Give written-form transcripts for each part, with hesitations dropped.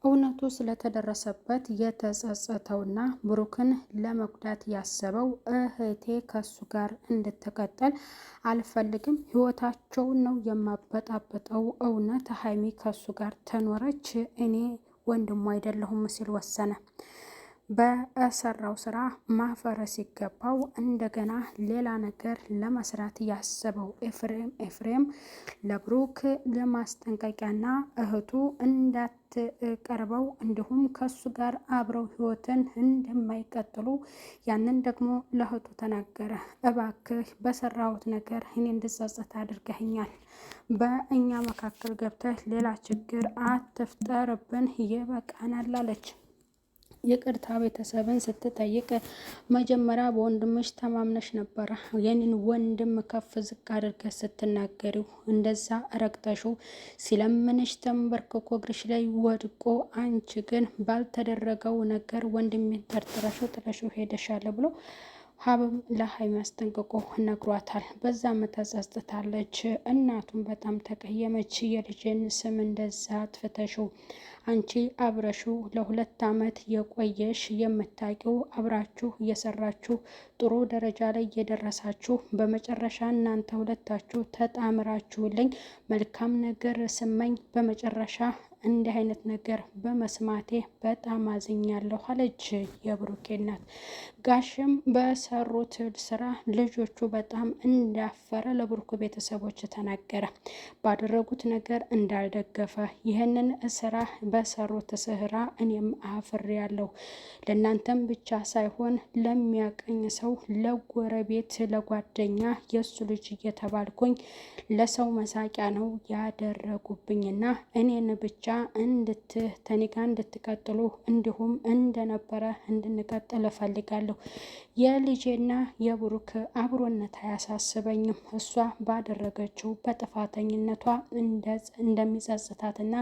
እውነቱ ስለተደረሰበት የተጸጸተውና ብሩክን ለመጉዳት ያሰበው እህቴ ከሱ ጋር እንድትቀጥል አልፈልግም፣ ህይወታቸውን ነው የማበጣበጠው። እውነት ሀይሚ ከሱ ጋር ተኖረች እኔ ወንድሙ አይደለሁም ሲል ወሰነ። በሰራው ስራ ማፈር ሲገባው እንደገና ሌላ ነገር ለመስራት ያሰበው ኤፍሬም ለብሩክ ለማስጠንቀቂያና እህቱ እንዳትቀርበው እንዲሁም ከሱ ጋር አብረው ህይወትን እንደማይቀጥሉ ያንን ደግሞ ለእህቱ ተናገረ። እባክህ በሰራሁት ነገር እኔ እንድጸጸት አድርገኸኛል። በእኛ መካከል ገብተህ ሌላ ችግር አትፍጠርብን፣ ይበቃናል አለች። ይቅርታ ቤተሰብን ስትጠይቅ መጀመሪያ በወንድምሽ ተማምነሽ ነበረ። የኔን ወንድም ከፍ ዝቅ አድርገሽ ስትናገሪው እንደዛ ረግጠሹ ሲለምንሽ ተንበርክኮ እግርሽ ላይ ወድቆ አንቺ ግን ባልተደረገው ነገር ወንድሜን ጠርጥረሹ ጥለሹ ሄደሻለ ብሎ ሀብም ለሀይሚ አስጠንቅቆ ነግሯታል። በዛም ተጸጽታለች። እናቱም በጣም ተቀየመች። የልጅን ስም እንደዛ አጥፍተሽው አንቺ አብረሹ ለ2 ዓመት የቆየሽ የምታውቂው አብራችሁ እየሰራችሁ ጥሩ ደረጃ ላይ እየደረሳችሁ በመጨረሻ እናንተ ሁለታችሁ ተጣምራችሁልኝ መልካም ነገር ስመኝ በመጨረሻ እንዲህ አይነት ነገር በመስማቴ በጣም አዝኛለሁ አለች የብሩኬ እናት። ጋሽም በሰሩት ስራ ልጆቹ በጣም እንዳፈረ ለብሩክ ቤተሰቦች ተናገረ። ባደረጉት ነገር እንዳልደገፈ ይህንን ስራ በሰሩት ስራ እኔም አፍሬያለሁ። ለእናንተም ብቻ ሳይሆን ለሚያቀኝ ሰው፣ ለጎረቤት፣ ለጓደኛ የእሱ ልጅ እየተባልኩኝ ለሰው መሳቂያ ነው ያደረጉብኝና እኔን ብቻ ተኒጋ እንድትቀጥሉ እንዲሁም እንደነበረ እንድንቀጥል እፈልጋለሁ። የልጄና የብሩክ አብሮነት አያሳስበኝም። እሷ ባደረገችው በጥፋተኝነቷ እንደሚጸጽታትና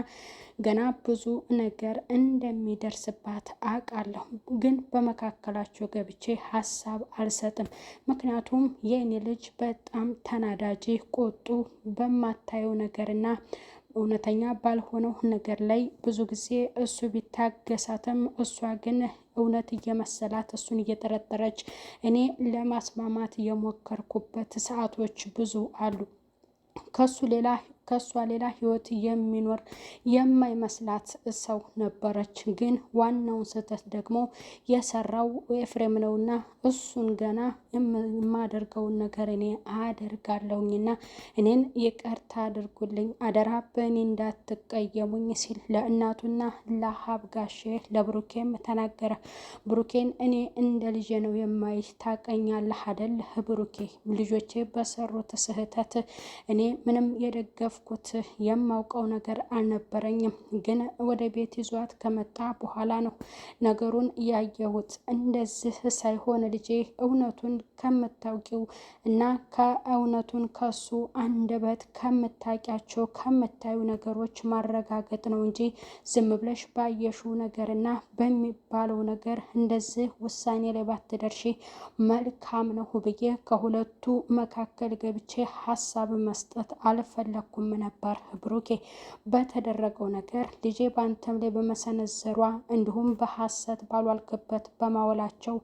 ገና ብዙ ነገር እንደሚደርስባት አውቃለሁ። ግን በመካከላቸው ገብቼ ሀሳብ አልሰጥም። ምክንያቱም የእኔ ልጅ በጣም ተናዳጅ፣ ቁጡ፣ በማታየው ነገርና እውነተኛ ባልሆነው ነገር ላይ ብዙ ጊዜ እሱ ቢታገሳትም እሷ ግን እውነት እየመሰላት እሱን እየጠረጠረች እኔ ለማስማማት የሞከርኩበት ሰዓቶች ብዙ አሉ። ከሷ ሌላ ህይወት የሚኖር የማይመስላት ሰው ነበረች። ግን ዋናውን ስህተት ደግሞ የሰራው ኤፍሬም ነውና እሱን ገና የማደርገውን ነገር እኔ አደርጋለሁኝና እኔን ይቅርታ አድርጉልኝ፣ አደራ በእኔ እንዳትቀየሙኝ ሲል ለእናቱና ለሀብ ጋሼ ለብሩኬም ተናገረ። ብሩኬን እኔ እንደ ልጄ ነው የማይ፣ ታቀኛለህ አደል ብሩኬ፣ ልጆቼ በሰሩት ስህተት እኔ ምንም የደገፍኩት የማውቀው ነገር አልነበረኝም። ግን ወደ ቤት ይዟት ከመጣ በኋላ ነው ነገሩን ያየሁት። እንደዚህ ሳይሆን ልጄ እውነቱን ከምታውቂው እና ከእውነቱን ከሱ አንደበት ከምታውቂያቸው ከምታዩ ነገሮች ማረጋገጥ ነው እንጂ ዝም ብለሽ ባየሽው ነገርና በሚባለው ነገር እንደዚህ ውሳኔ ላይ ባትደርሺ መልካም ነው ብዬ ከሁለቱ መካከል ገብቼ ሀሳብ መስጠት አልፈለኩም ነበር። ብሩኬ በተደረገው ነገር ልጄ ባንተም ላይ በመሰነዘሯ እንዲሁም በሐሰት ባሏልክበት በማወላቸው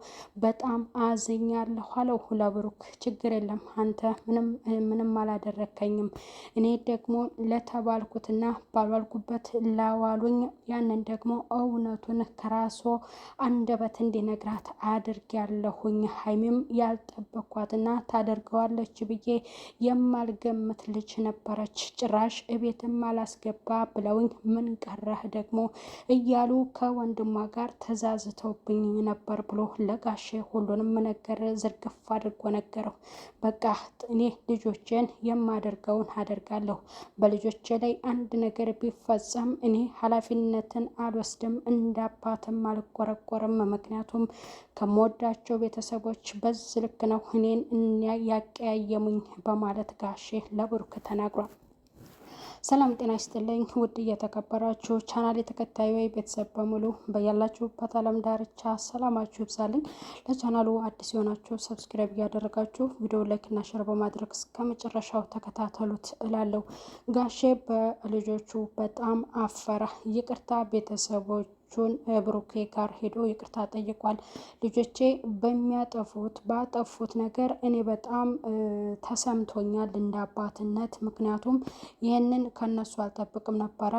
በጣም አዝኛለሁ አለው ለብሩክ። ችግር የለም አንተ ምንም አላደረከኝም። እኔ ደግሞ ለተባልኩትና ባሏልኩበት ላዋሉኝ ያንን ደግሞ እውነቱን ከራሷ አንደበት እንዲነግራት አድርጊያለሁኝ። ሀይሚም ያልጠበኳትና ታደርገዋለች ብዬ የማልገምት ልጅ ነበረች። ጭራሽ እቤትም አላስገባ ብለውኝ ምን ቀረህ ደግሞ እያሉ ከወንድሟ ጋር ተዛዝተውብኝ ነበር ብሎ ለጋሼ ሁሉንም ነገር ዝርግፍ አድርጎ ነገረው። በቃ እኔ ልጆቼን የማደርገውን አደርጋለሁ። በልጆቼ ላይ አንድ ነገር ቢፈጸም እኔ ኃላፊነትን አልወስድም፣ እንዳባትም አልቆረቆርም። ምክንያቱም ከምወዳቸው ቤተሰቦች በዚህ ልክ ነው እኔን ያቀያየሙኝ በማለት ጋሼ ለብሩክ ተናግሯል። ሰላም ጤና ይስጥልኝ ውድ እየተከበራችሁ ቻናል የተከታዩ ቤተሰብ በሙሉ በያላችሁበት ዓለም ዳርቻ ሰላማችሁ ይብዛልኝ። ለቻናሉ አዲስ የሆናችሁ ሰብስክራይብ እያደረጋችሁ ቪዲዮ ላይክ እና ሼር በማድረግ እስከ መጨረሻው ተከታተሉት እላለሁ። ጋሼ በልጆቹ በጣም አፈረ። ይቅርታ ቤተሰቦች ብሩኬ ጋር ሄዶ ይቅርታ ጠይቋል። ልጆቼ ባጠፉት ነገር እኔ በጣም ተሰምቶኛል እንደ አባትነት። ምክንያቱም ይህንን ከነሱ አልጠብቅም ነበረ።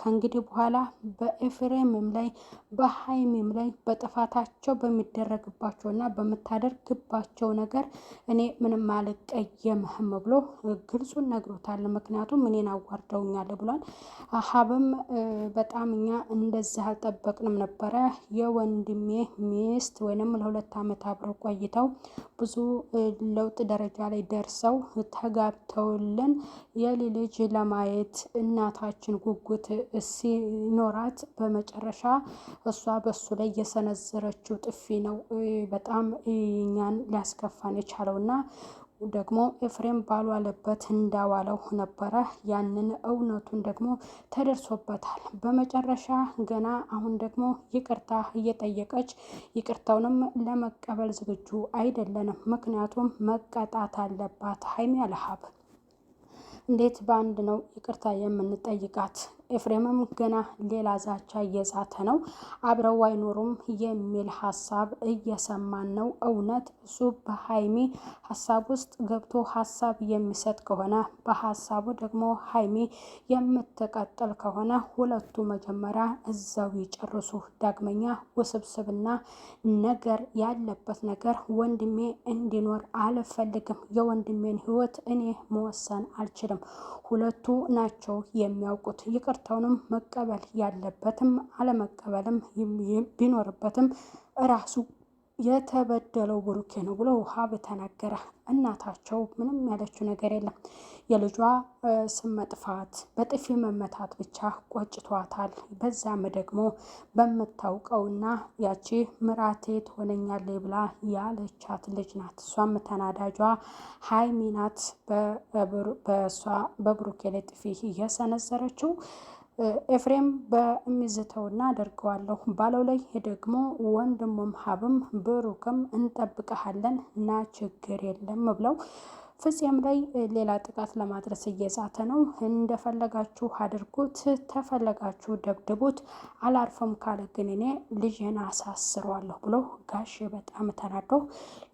ከእንግዲህ በኋላ በኤፍሬምም ላይ በሀይሚም ላይ በጥፋታቸው በሚደረግባቸው እና በምታደርግባቸው ነገር እኔ ምንም አልቀየምህም ብሎ ግልጹን ነግሮታል። ምክንያቱም እኔን አዋርደውኛል ብሏል። ሀብም በጣም እኛ እንደዚህ አልጠበቅንም ነበረ። የወንድሜ ሚስት ወይንም ለ2 ዓመት አብረው ቆይተው ብዙ ለውጥ ደረጃ ላይ ደርሰው ተጋብተውልን የልጅ ለማየት እናታችን ጉጉት ሲኖራት በመጨረሻ እሷ በሱ ላይ የሰነዘረችው ጥፊ ነው በጣም እኛን ሊያስከፋን የቻለውና ደግሞ ኤፍሬም ባልዋለበት እንዳዋለው ነበረ። ያንን እውነቱን ደግሞ ተደርሶበታል። በመጨረሻ ገና አሁን ደግሞ ይቅርታ እየጠየቀች ይቅርታውንም ለመቀበል ዝግጁ አይደለንም። ምክንያቱም መቀጣት አለባት ሀይሚ ያለ ሀብ። እንዴት በአንድ ነው ይቅርታ የምንጠይቃት? ኤፍሬምም ገና ሌላ ዛቻ እየዛተ ነው። አብረው አይኖሩም የሚል ሀሳብ እየሰማን ነው። እውነት እሱ በሀይሚ ሀሳብ ውስጥ ገብቶ ሀሳብ የሚሰጥ ከሆነ በሀሳቡ ደግሞ ሀይሚ የምትቀጥል ከሆነ ሁለቱ መጀመሪያ እዛው ይጨርሱ። ዳግመኛ ውስብስብና ነገር ያለበት ነገር ወንድሜ እንዲኖር አልፈልግም። የወንድሜን ሕይወት እኔ መወሰን አልችልም። ሁለቱ ናቸው የሚያውቁት። ይቅርታውንም መቀበል ያለበትም አለመቀበልም ቢኖርበትም ራሱ የተበደለው ብሩኬ ነው ብሎ ሀብ ተናገረ። እናታቸው ምንም ያለችው ነገር የለም። የልጇ ስም መጥፋት በጥፊ መመታት ብቻ ቆጭቷታል። በዛም ደግሞ በምታውቀውና ያቺ ምራቴ ትሆነኛለች ብላ ያለቻት ልጅ ናት። እሷም ተናዳጇ ሀይሚ ናት። በእሷ በብሩኬ ላይ ጥፊ እየሰነዘረችው ኤፍሬም በሚዝተውና አደርገዋለሁ ባለው ላይ ደግሞ ወንድሙም ሀብም ብሩክም እንጠብቀሃለን እና ችግር የለም ብለው ፍፄም ላይ ሌላ ጥቃት ለማድረስ እየዛተ ነው። እንደፈለጋችሁ አድርጉት፣ ተፈለጋችሁ ደብድቡት፣ አላርፈም ካለ ግን እኔ ልጅን አሳስረዋለሁ ብሎ ጋሼ በጣም ተናዶ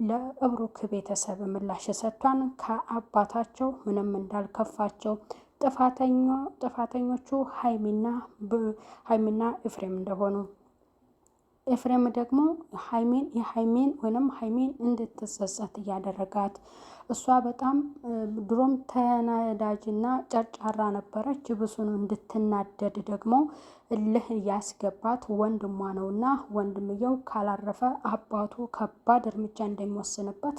ለብሩክ ቤተሰብ ምላሽ ሰጥቷን ከአባታቸው ምንም እንዳልከፋቸው ጥፋተኞቹ ሀይሚና ኤፍሬም እንደሆኑ ኤፍሬም ደግሞ ሀይሚን እንድትጸጸት እያደረጋት እሷ በጣም ድሮም ተናዳጅና ጨርጫራ ነበረች። ብሱን እንድትናደድ ደግሞ እልህ ያስገባት ወንድሟ ነውና ወንድምየው ካላረፈ አባቱ ከባድ እርምጃ እንደሚወስንበት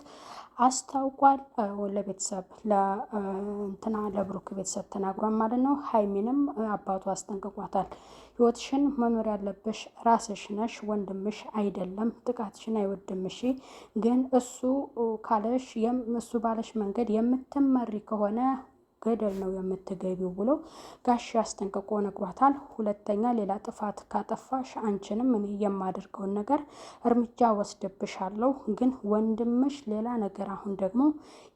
አስታውቋል። ለቤተሰብ ለብሩክ ቤተሰብ ተናግሯል ማለት ነው። ሀይሚንም አባቱ አስጠንቅቋታል። ህይወትሽን መኖር ያለብሽ ራስሽ ነሽ፣ ወንድምሽ አይደለም። ጥቃትሽን አይወድምሽ። ግን እሱ ካለሽ እሱ ባለሽ መንገድ የምትመሪ ከሆነ ገደል ነው የምትገቢው ብሎ ጋሽ አስጠንቅቆ ነግሯታል። ሁለተኛ ሌላ ጥፋት ካጠፋሽ አንቺንም እኔ የማደርገውን ነገር እርምጃ ወስድብሻለሁ። ግን ወንድምሽ ሌላ ነገር አሁን ደግሞ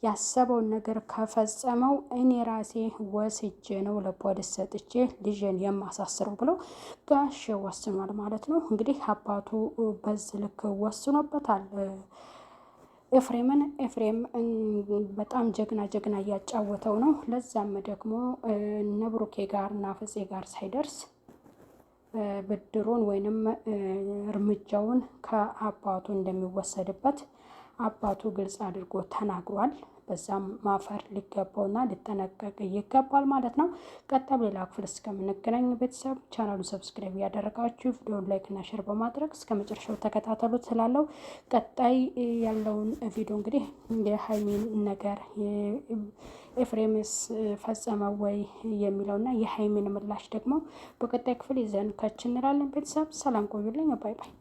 ያሰበውን ነገር ከፈጸመው እኔ ራሴ ወስጄ ነው ለፖሊስ ሰጥቼ ልጅን የማሳስረው ብሎ ጋሽ ወስኗል ማለት ነው። እንግዲህ አባቱ በዚህ ልክ ወስኖበታል ኤፍሬም በጣም ጀግና እያጫወተው ነው። ለዛም ደግሞ እነ ብሩኬ ጋር እና ፍፄ ጋር ሳይደርስ ብድሩን ወይንም እርምጃውን ከአባቱ እንደሚወሰድበት አባቱ ግልጽ አድርጎ ተናግሯል። በዛም ማፈር ሊገባውና ሊጠነቀቅ ይገባል ማለት ነው። ቀጣይ ሌላ ክፍል እስከምንገናኝ ቤተሰብ ቻናሉን ሰብስክራይብ ያደረጋችሁ ቪዲዮውን ላይክ እና ሼር በማድረግ እስከ መጨረሻው ተከታተሉት ስላለው ቀጣይ ያለውን ቪዲዮ እንግዲህ የሀይሚን ነገር ኤፍሬምስ ፈጸመው ወይ የሚለውና የሀይሚን ምላሽ ደግሞ በቀጣይ ክፍል ይዘን ከች እንላለን። ቤተሰብ ሰላም ቆዩልኝ። ባይ ባይ።